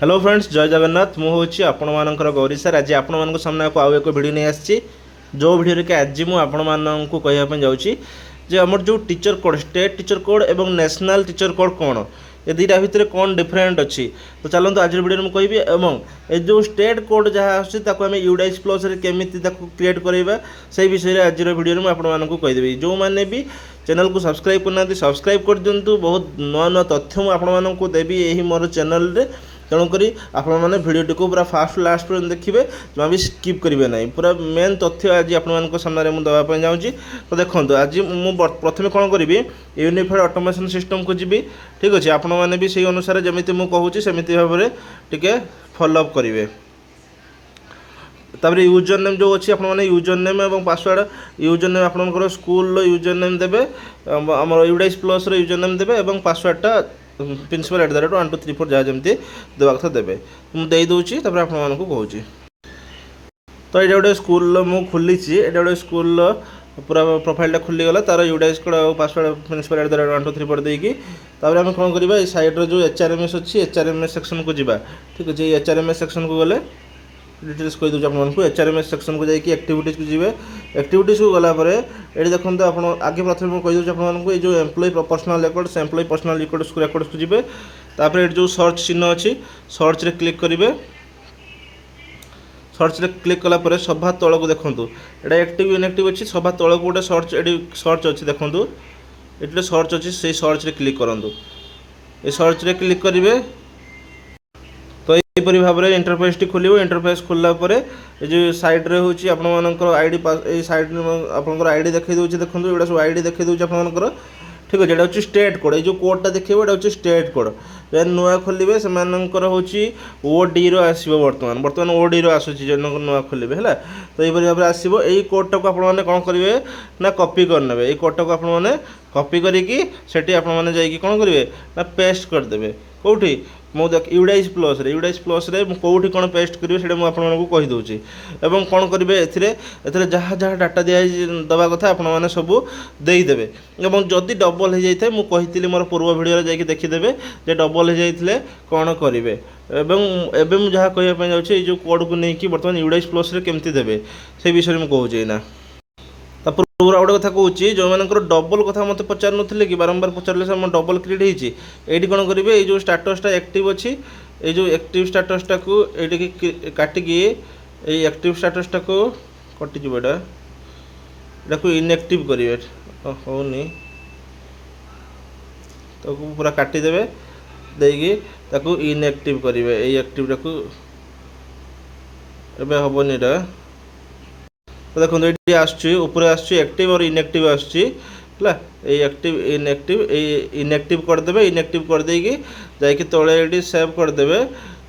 Hello friends, जय जगन्नाथ। मु हूँ आपण मानकर गौरी सर। आज आपण मान सामने को आउ एक वीडियो नहीं आसी, जो वीडियो कि आज मुझे आपण मानक कहवाई जाऊँगी जे आमर जो teacher code, state teacher code एवं नेशनल टीचर कोड कौन, ये दुटा भितर कौन डिफरेंट अच्छी। तो चलते आज वीडियो में कहि एवं ये जो स्टेट कोड जहाँ आम यूडाइस प्लस केमी क्रिएट करवा से विषय में आज वीडियो में आपको कहीदेवी। जो मैंने भी चैनल को सब्सक्राइब करना सब्सक्राइब कर दिंतु। बहुत नुआ नुआ तथ्य मुझे आपको देवी यही मोर चैनल रे। तेणुक आपने भिडटी को पूरा फास्ट लास्ट पर्यटन देखिए, जमा भी स्किप करेंगे ना। पूरा मेन तथ्य आज आप सामने मुझे देवाई जाऊँगी। तो देखो आज मुझे प्रथम कौन करी यूनिफाइड ऑटोमेशन सिस्टम को जी। ठीक अच्छे, आपण मैंने भी से अनुसार जमी मुझे सेमती भाव में टे फॉलोअप करेंगे। तापर यूजर नेम जो अच्छी आपने यूजर नेम और पासवर्ड, यूजर नेम आपंकर स्कूल यूजर नेम देवे, आम यूडाइस प्लस यूजर नेम देवे और पासवर्डटा प्रिंसिपल @1234 जहाँ जमी देवा कथा देवे। मुझे दूसरी तापर आपको कहूँ। तो ये गोटे स्कूल मु खोली, ये गोटे स्कूल पूरा प्रोफाइलटा खुलीगला, तार यूडाइस कोड और पासवर्ड प्रिंसिपल @1234 देकी आम कौन करवा साइड्रे जो HRMS अच्छी HRMS सेक्शन को जावा। ठीक अच्छे, HRMS सेक्शन को गले डिटेल्स कही दूसरे आपको। HRMS सेक्शन को जाकि एक्टिविटीज को जी, एक्टिविटीज को गलापर ये देखो आप आगे प्रथम कही दूसरे आपको ये जो employ personal records, employ personal records को जी। तापर ये जो सर्च चिन्ह अच्छी सर्च रे क्लिक करेंगे। सर्च रे क्लिक कलापर सभा तल को देखूँ ये एक्टिव इनएक्टिव अच्छी। सभा तल को गोटे सर्च ये सर्च अच्छी देखूँ, ये सर्च अच्छी से सर्च रे क्लिक करूँ। ये सर्च रे क्लिक करेंगे तो यहीपरी भाव में इंटरफेस टी खोल। इंटरफेस खोलला ये जो साइड्रे हूँ आपर आईडी साइड आप आईडी देखी दूसरी देखो, ये सब आईडी देखी दूसरी आपर। ठीक अच्छे, ये स्टेट कोड, ये जो कोडटा देखिए ये स्टेट कोड। जैसे नुआ खोलिए से ओडी रसो, बर्तमान बर्तमान ओडी रसूँ जो नुआ खोलिए है। तो यही भाव में आसो यही कोडटा को आपने कौन करेंगे ना कॉपी करने। ये कोडटा को आपने कॉपी करी आपने जाकि कौन करेंगे ना पेस्ट करदे। कौटी मो देख यूडाइस प्लस रे कौटी कौन पेस्ट करेंगे से मुझे कहीदे। एवं कौन करेंगे ए जहाँ जहाँ डाटा दिया दवा कथा आपने सब देदेवे। और जदि डबल हो जाए मुझे मोर पूर्व भिडियो जाकि देखीदे जे डबल हो जाते कौन करेंगे। एवं जहाँ कहवाई जाऊँगी जो कोड को लेकिन बर्तमान यूडाइस प्लस केमती देवे से विषय में कहूँ ना। पूरा गोटे कथा कहूँ, जो मान डबल कथा मत पचार नी कि बारंबार पचारे से डबल क्रिएट होती ये कौन करेंगे ये जो स्टाटसटा एक्टिव अच्छी ये जो एक्टिव स्टाटसटा को ये काटिकी एक्टिव स्टाटसटा को कटिज को इनएक्टिव करेंगे। होनी तो पूरा काटिदेवे देकी इनएक्टिव करेंगे। ये एक्टिवटा को एवं हेनी ये तो देखो ये आसपर आसक्टिव और इनएक्टिव आसला। एक्टिव इनएक्टिव करदे, इनएक्टिव करदेकी जाकि तले ये सेव करदे।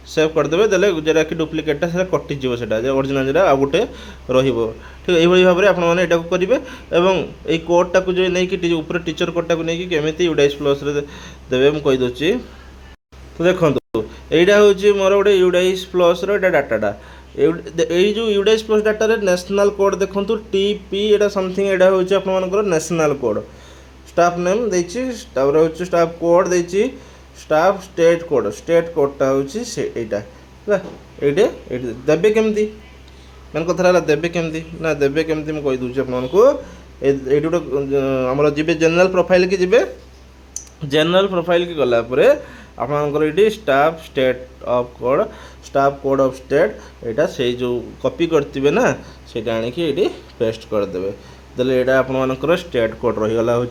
सेव करदे देले जोटा कि डुप्लिकेटा से कटिଯିव से ओरिजिनल जो आ गोटे रहिबो। ठीक यही भाव में आपने यहाँ करेंगे। और ये कोडटा को जो नहीं ऊपर टीचर कोडटा को लेकिन केमी यूडाइस प्लस देवे मुझे कहीदे। तो देखो यहाँ हूँ मोर गोटे यूडाइस प्लस डाटाटा। ये जो यूडाइस प्लस डाटा रे नेशनल कोड देखो TP एटा समथिंग एटा हूँ आपर नेशनल कोड। स्टाफ नेम देछि, हूँ स्टाफ कोड देछि, स्टाफ स्टेट कोडटा हूँ से यहाँ ये देवे केमती मेन कथा देवे केमती ना देवे केमती मुझे कहीदे आपको। ये गोटे आम जी जनरल प्रोफाइल की जी, जनरल प्रोफाइल की गलापर आपंकर ये staff state of code, staff code of state यहाँ से जो कॉपी करते ना से आणिकी ये पेस्ट करदे। देले यहाँ आपर स्टेट कोड रहीगला हूँ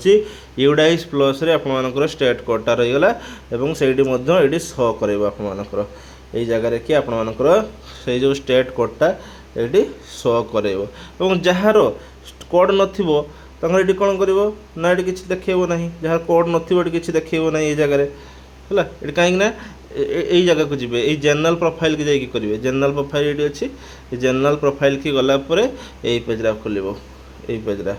यूडाइस प्लस आपर स्टेट कोडटा रहीगला। और से शो कर आपर यही जगार कि आपर से जो स्टेट कोडटा ये शो कर। जार कोड नथिबो ये कौन कर ना ये किसी देखेबो ना, जार कोड नथिबो ये किसी देखेबो ना। ये जगार है ये कहीं यही जगह को जी जनरल प्रोफाइल की जाकि करेंगे। जनरल प्रोफाइल ये अच्छी जनरल प्रोफाइल की गलापर यही पेजरा खोल, यही पेजरा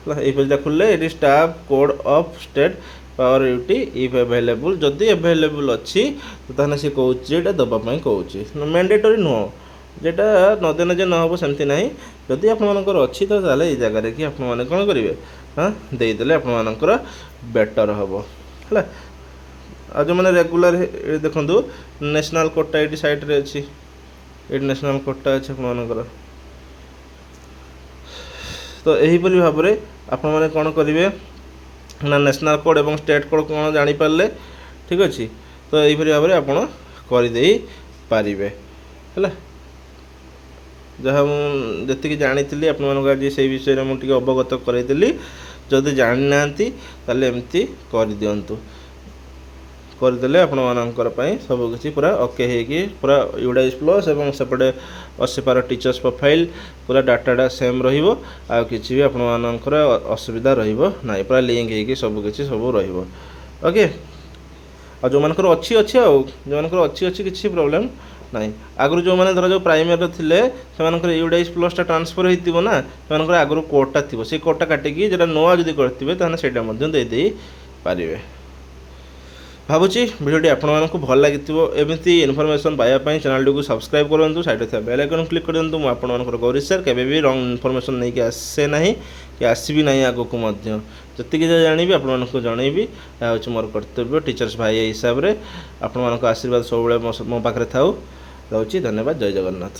यही पेजरा खोले ये staff code of state power UT if available जदि अवेलेबल अच्छी तो ताने से कहूँ दवापाई कहूँ। मैंडेटरी नुह जेटा नदेने जे नहब सेमती ना। जदि आपर अच्छी तो ये जगार कि आपने कौन करेंगे हाँ देदेले आपर बेटर हम है। ଆଉ ଯେଉଁମାନେ ରେଗୁଲାର ଦେଖନ୍ତୁ ନ୍ୟାସନାଲ୍ କୋଡ଼୍ଟା ଏଇଠି ସାଇଡ଼୍ରେ ଅଛି, ଏଇଠି ନ୍ୟାସନାଲ୍ କୋଡ଼୍ଟା ଅଛି ଆପଣମାନଙ୍କର। ତ ଏହିପରି ଭାବରେ ଆପଣମାନେ କ'ଣ କରିବେ ନା ନ୍ୟାସନାଲ୍ କୋଡ଼୍ ଏବଂ ଷ୍ଟେଟ୍ କୋଡ଼୍ କ'ଣ ଜାଣିପାରିଲେ, ଠିକ୍ ଅଛି। ତ ଏହିପରି ଭାବରେ ଆପଣ କରିଦେଇ ପାରିବେ ହେଲା। ଯାହା ମୁଁ ଯେତିକି ଜାଣିଥିଲି ଆପଣମାନଙ୍କୁ ଆଜି ସେଇ ବିଷୟରେ ମୁଁ ଟିକେ ଅବଗତ କରାଇଦେଲି। ଯଦି ଜାଣିନାହାନ୍ତି ତାହେଲେ ଏମିତି କରିଦିଅନ୍ତୁ, କରିଦେଲେ ଆପଣମାନଙ୍କର ପାଇଁ ସବୁକିଛି ପୁରା ଓକେ ହେଇକି ପୁରା ୟୁଡାଇସ୍ ପ୍ଲସ୍ ଏବଂ ସେପଟେ ଅସିପାର ଟିଚର୍ସ ପ୍ରୋଫାଇଲ୍ ପୁରା ଡାଟାଟା ସେମ୍ ରହିବ। ଆଉ କିଛି ବି ଆପଣମାନଙ୍କର ଅସୁବିଧା ରହିବ ନାହିଁ, ପୁରା ଲିଙ୍କ ହେଇକି ସବୁକିଛି ସବୁ ରହିବ ଓକେ। ଆଉ ଯେଉଁମାନଙ୍କର ଅଛି ଆଉ ଯେଉଁମାନଙ୍କର ଅଛି କିଛି ପ୍ରୋବ୍ଲେମ୍ ନାହିଁ। ଆଗରୁ ଯେଉଁମାନେ ଧର ଯେଉଁ ପ୍ରାଇମେରୀର ଥିଲେ ସେମାନଙ୍କର ୟୁଡାଇସ୍ ପ୍ଲସ୍ଟା ଟ୍ରାନ୍ସଫର୍ ହେଇଥିବ ନା, ସେମାନଙ୍କର ଆଗରୁ କୋଡ଼୍ଟା ଥିବ, ସେଇ କୋଡ଼୍ଟା କାଟିକି ଯେଉଁଟା ନୂଆ ଯଦି କରିଥିବେ ତାହେଲେ ସେଇଟା ମଧ୍ୟ ଦେଇପାରିବେ। ଭାବୁଛି ଭିଡ଼ିଓଟି ଆପଣମାନଙ୍କୁ ଭଲ ଲାଗିଥିବ। ଏମିତି ଇନଫର୍ମେସନ୍ ପାଇବା ପାଇଁ ଚ୍ୟାନେଲଟିକୁ ସବସ୍କ୍ରାଇବ୍ କରନ୍ତୁ, ସାଇଡ଼୍ରେ ଥିବା ବେଲ୍ ଆଇକନ୍ କ୍ଲିକ୍ କରିଦିଅନ୍ତୁ। ମୁଁ ଆପଣମାନଙ୍କର ଗୌରୀ ସାର୍ କେବେ ବି ରଙ୍ଗ ଇନଫର୍ମେସନ୍ ନେଇକି ଆସେ ନାହିଁ କି ଆସିବି ନାହିଁ ଆଗକୁ ମଧ୍ୟ। ଯେତିକି ଯାହା ଜାଣିବି ଆପଣମାନଙ୍କୁ ଜଣେଇବି, ଏହା ହେଉଛି ମୋର କର୍ତ୍ତବ୍ୟ ଟିଚର୍ସ ଭାଇ ହିସାବରେ। ଆପଣମାନଙ୍କ ଆଶୀର୍ବାଦ ସବୁବେଳେ ମୋ ପାଖରେ ଥାଉ। ରହୁଛି, ଧନ୍ୟବାଦ, ଜୟ ଜଗନ୍ନାଥ।